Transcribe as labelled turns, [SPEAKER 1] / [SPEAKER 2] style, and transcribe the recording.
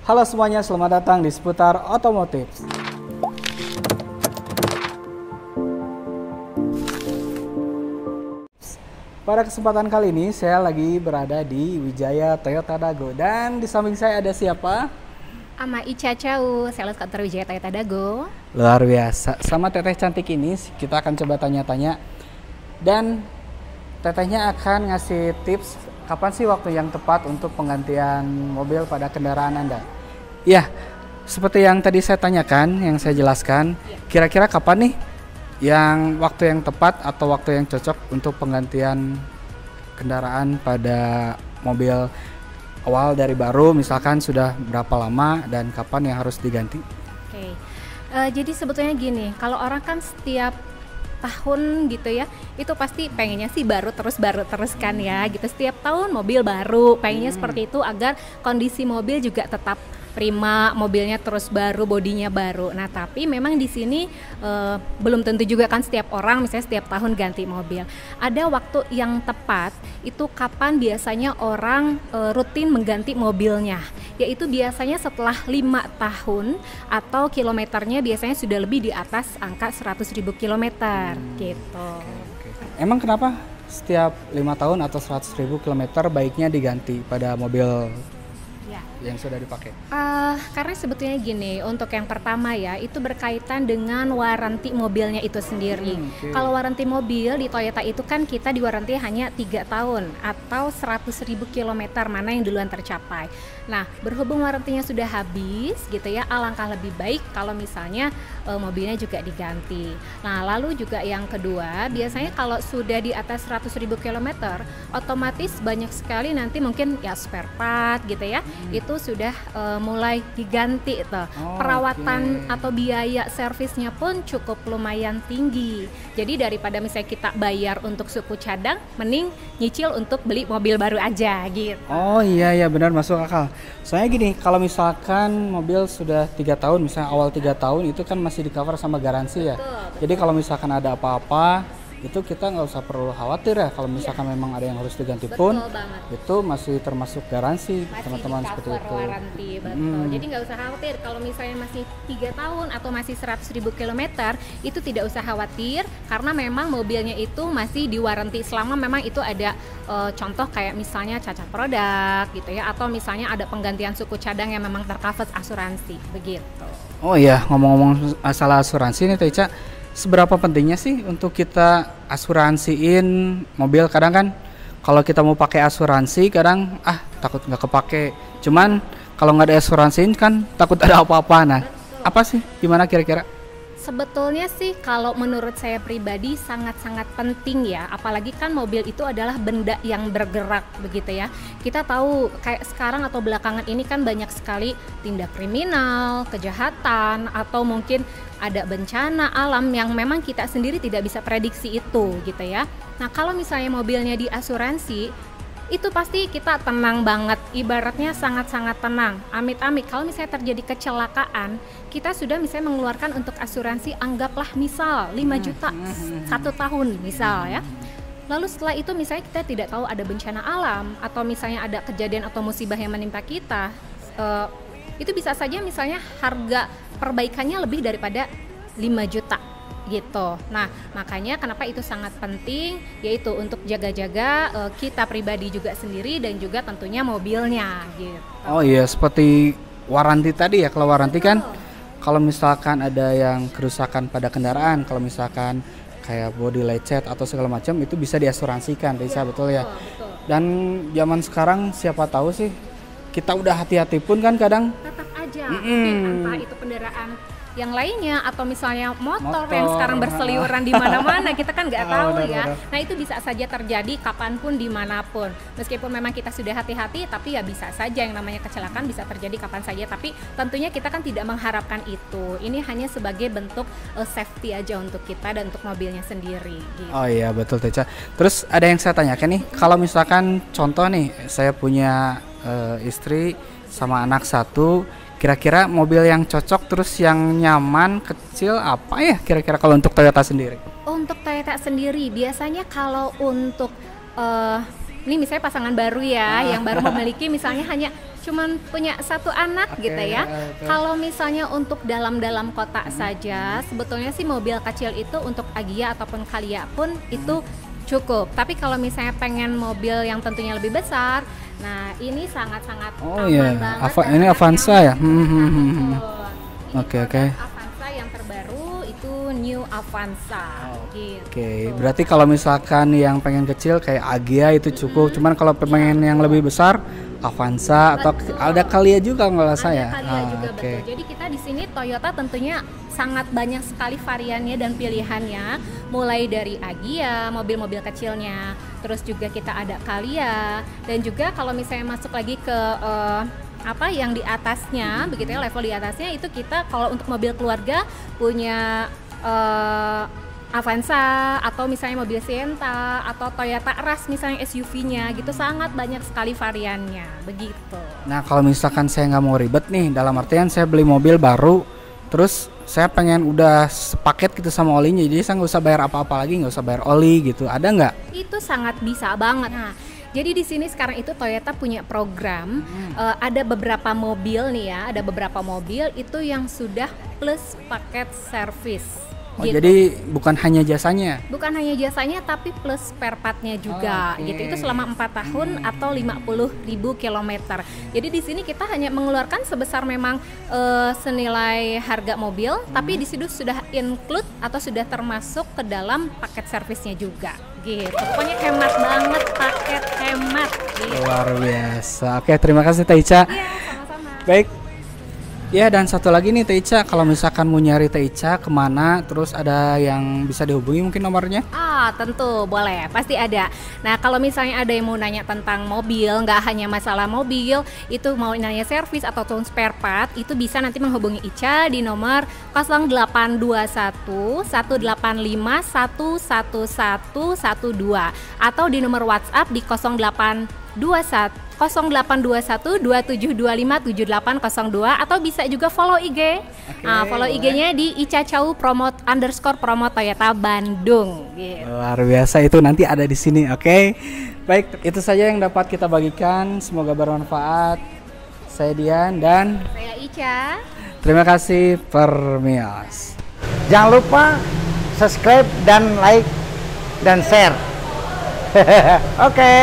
[SPEAKER 1] Halo semuanya, selamat datang di Seputar Otomotif. Pada kesempatan kali ini, saya lagi berada di Wijaya Toyota Dago. Dan di samping saya ada siapa?
[SPEAKER 2] Ama Ica Chau, sales kantor Wijaya Toyota Dago.
[SPEAKER 1] Luar biasa. Sama teteh cantik ini, kita akan coba tanya-tanya. Dan tetehnya akan ngasih tips kapan sih waktu yang tepat untuk penggantian mobil pada kendaraan Anda. Ya, seperti yang tadi saya tanyakan, yang saya jelaskan, kira-kira kapan nih yang waktu yang tepat atau waktu yang cocok untuk penggantian kendaraan pada mobil awal dari baru, misalkan sudah berapa lama dan kapan yang harus diganti?
[SPEAKER 2] Oke, jadi sebetulnya gini, kalau orang kan setiap tahun gitu ya, itu pasti pengennya sih baru terus kan ya gitu. Setiap tahun mobil baru, pengennya seperti itu agar kondisi mobil juga tetap prima, mobilnya terus baru, bodinya baru. Nah, tapi memang di sini belum tentu juga kan setiap orang misalnya setiap tahun ganti mobil. Ada waktu yang tepat itu kapan biasanya orang rutin mengganti mobilnya, yaitu biasanya setelah 5 tahun atau kilometernya biasanya sudah lebih di atas angka 100.000 kilometer gitu.
[SPEAKER 1] Emang kenapa setiap 5 tahun atau 100.000 kilometer baiknya diganti pada mobil yang sudah dipakai?
[SPEAKER 2] Karena sebetulnya gini, untuk yang pertama ya, itu berkaitan dengan waranti mobilnya itu sendiri. Kalau waranti mobil di Toyota itu kan kita diwaranti hanya 3 tahun atau 100.000 kilometer, mana yang duluan tercapai. Nah, berhubung warantinya sudah habis gitu ya, alangkah lebih baik kalau misalnya mobilnya juga diganti. Nah, lalu juga yang kedua, biasanya kalau sudah di atas 100.000 kilometer, otomatis banyak sekali nanti mungkin ya spare part gitu ya, itu sudah mulai diganti tuh. Perawatan atau biaya servisnya pun cukup lumayan tinggi. Jadi daripada misalnya kita bayar untuk suku cadang, mending nyicil untuk beli mobil baru aja gitu.
[SPEAKER 1] Oh iya benar, masuk akal. Soalnya gini, kalau misalkan mobil sudah 3 tahun, misalnya awal 3 tahun itu kan masih di cover sama garansi ya. Jadi kalau misalkan ada apa-apa itu kita nggak usah perlu khawatir ya, kalau misalkan memang ada yang harus diganti pun itu masih termasuk garansi, teman-teman, seperti itu.
[SPEAKER 2] Waranti, betul. Jadi nggak usah khawatir kalau misalnya masih 3 tahun atau masih 100.000 kilometer, itu tidak usah khawatir karena memang mobilnya itu masih diwaranti selama memang itu ada contoh kayak misalnya cacat produk gitu ya, atau misalnya ada penggantian suku cadang yang memang tercover asuransi begitu.
[SPEAKER 1] Oh iya, ngomong-ngomong masalah asuransi nih Teca, seberapa pentingnya sih untuk kita asuransiin mobil? Kadang kan kalau kita mau pakai asuransi kadang takut nggak kepake, cuman kalau nggak ada asuransiin kan takut ada apa-apa. Nah, apa sih, gimana kira-kira?
[SPEAKER 2] Sebetulnya sih kalau menurut saya pribadi sangat-sangat penting ya, apalagi kan mobil itu adalah benda yang bergerak begitu ya. Kita tahu kayak sekarang atau belakangan ini kan banyak sekali tindak kriminal, kejahatan, atau mungkin ada bencana alam yang memang kita sendiri tidak bisa prediksi itu gitu ya. Nah, kalau misalnya mobilnya diasuransi, itu pasti kita tenang banget, ibaratnya sangat-sangat tenang. Amit-amit kalau misalnya terjadi kecelakaan, kita sudah misalnya mengeluarkan untuk asuransi, anggaplah misal 5 juta 1 tahun misal ya. Lalu setelah itu misalnya kita tidak tahu ada bencana alam atau misalnya ada kejadian atau musibah yang menimpa kita, itu bisa saja misalnya harga perbaikannya lebih daripada 5 juta gitu. Nah, makanya kenapa itu sangat penting, yaitu untuk jaga-jaga kita pribadi juga sendiri dan juga tentunya mobilnya gitu.
[SPEAKER 1] Oh iya, seperti waranti tadi ya. Kalau waranti kan kalau misalkan ada yang kerusakan pada kendaraan, kalau misalkan kayak bodi lecet atau segala macam, itu bisa diasuransikan, betul ya.
[SPEAKER 2] Betul.
[SPEAKER 1] Dan zaman sekarang siapa tahu sih, kita udah hati-hati pun kan kadang
[SPEAKER 2] tetap aja mungkin entah itu kendaraan yang lainnya atau misalnya motor yang sekarang berseliweran di mana-mana, kita kan nggak tahu ya. Nah, itu bisa saja terjadi kapanpun dimanapun. Meskipun memang kita sudah hati-hati, tapi ya bisa saja yang namanya kecelakaan bisa terjadi kapan saja. Tapi tentunya kita kan tidak mengharapkan itu. Ini hanya sebagai bentuk safety aja untuk kita dan untuk mobilnya sendiri. Gitu.
[SPEAKER 1] Oh iya betul Teca. Terus ada yang saya tanyakan nih, kalau misalkan contoh nih, saya punya istri sama anak 1. Kira-kira mobil yang cocok terus yang nyaman kecil apa ya kira-kira kalau untuk Toyota sendiri?
[SPEAKER 2] Untuk Toyota sendiri biasanya kalau untuk ini misalnya pasangan baru ya, yang baru memiliki misalnya hanya cuman punya satu anak
[SPEAKER 1] Oke,
[SPEAKER 2] gitu ya.
[SPEAKER 1] oke.
[SPEAKER 2] Kalau misalnya untuk dalam kota saja, sebetulnya sih mobil kecil itu untuk Agya ataupun Calya pun itu cukup. Tapi kalau misalnya pengen mobil yang tentunya lebih besar, nah ini sangat-sangat
[SPEAKER 1] Oh
[SPEAKER 2] aman
[SPEAKER 1] iya,
[SPEAKER 2] banget.
[SPEAKER 1] ini
[SPEAKER 2] dan
[SPEAKER 1] Avanza ya?
[SPEAKER 2] Betul. Ini
[SPEAKER 1] Oke,
[SPEAKER 2] produk
[SPEAKER 1] oke.
[SPEAKER 2] Avanza yang terbaru itu New Avanza. Gitu.
[SPEAKER 1] Oke, berarti kalau misalkan yang pengen kecil kayak Agya itu cukup. Cuman kalau pengen yang lebih besar, Avanza atau
[SPEAKER 2] Betul.
[SPEAKER 1] ada Calya juga kalau saya.
[SPEAKER 2] Ada Calya juga
[SPEAKER 1] oke.
[SPEAKER 2] betul. Jadi kita di sini Toyota tentunya sangat banyak sekali variannya dan pilihannya, mulai dari Agya, mobil-mobil kecilnya, terus juga kita ada Calya, dan juga kalau misalnya masuk lagi ke apa yang di atasnya, begitu ya, level di atasnya itu kita kalau untuk mobil keluarga punya Avanza atau misalnya mobil Sienta atau Toyota Rush misalnya SUV-nya gitu, sangat banyak sekali variannya begitu.
[SPEAKER 1] Nah, kalau misalkan saya nggak mau ribet nih, dalam artian saya beli mobil baru, terus saya pengen udah sepaket gitu sama olinya, jadi saya nggak usah bayar apa-apa lagi, nggak usah bayar oli gitu. Ada nggak?
[SPEAKER 2] Itu sangat bisa banget. Nah, jadi di sini sekarang itu Toyota punya program, ada beberapa mobil nih ya, ada beberapa mobil itu yang sudah plus paket servis.
[SPEAKER 1] Oh,
[SPEAKER 2] Gitu.
[SPEAKER 1] jadi bukan hanya jasanya.
[SPEAKER 2] Bukan hanya jasanya tapi plus spare partnya juga.
[SPEAKER 1] Oke.
[SPEAKER 2] Gitu. Itu selama 4 tahun atau 50.000 kilometer. Jadi di sini kita hanya mengeluarkan sebesar memang senilai harga mobil, tapi di situ sudah include atau sudah termasuk ke dalam paket servisnya juga. Gitu. Pokoknya hemat banget, paket hemat. Gitu.
[SPEAKER 1] Luar biasa. Oke, terima kasih Teh Ica.
[SPEAKER 2] Iya, sama-sama.
[SPEAKER 1] Baik. Ya, dan satu lagi nih Teh Ica, kalau misalkan mau nyari Teh Ica kemana, terus ada yang bisa dihubungi mungkin nomornya?
[SPEAKER 2] Tentu boleh, pasti ada. Nah, kalau misalnya ada yang mau nanya tentang mobil, nggak hanya masalah mobil, itu mau nanya servis ataupun spare part, itu bisa nanti menghubungi Ica di nomor 0821 185 11112 atau di nomor WhatsApp di 0821 27257802 atau bisa juga follow IG. Follow IG-nya di Ica Chow _promote Toyota Bandung. Gitu.
[SPEAKER 1] Luar biasa, itu nanti ada di sini, oke? Baik, itu saja yang dapat kita bagikan. Semoga bermanfaat. Saya Dian dan
[SPEAKER 2] Saya Ica.
[SPEAKER 1] terima kasih Permios.
[SPEAKER 3] Jangan lupa subscribe dan like dan share. Oke.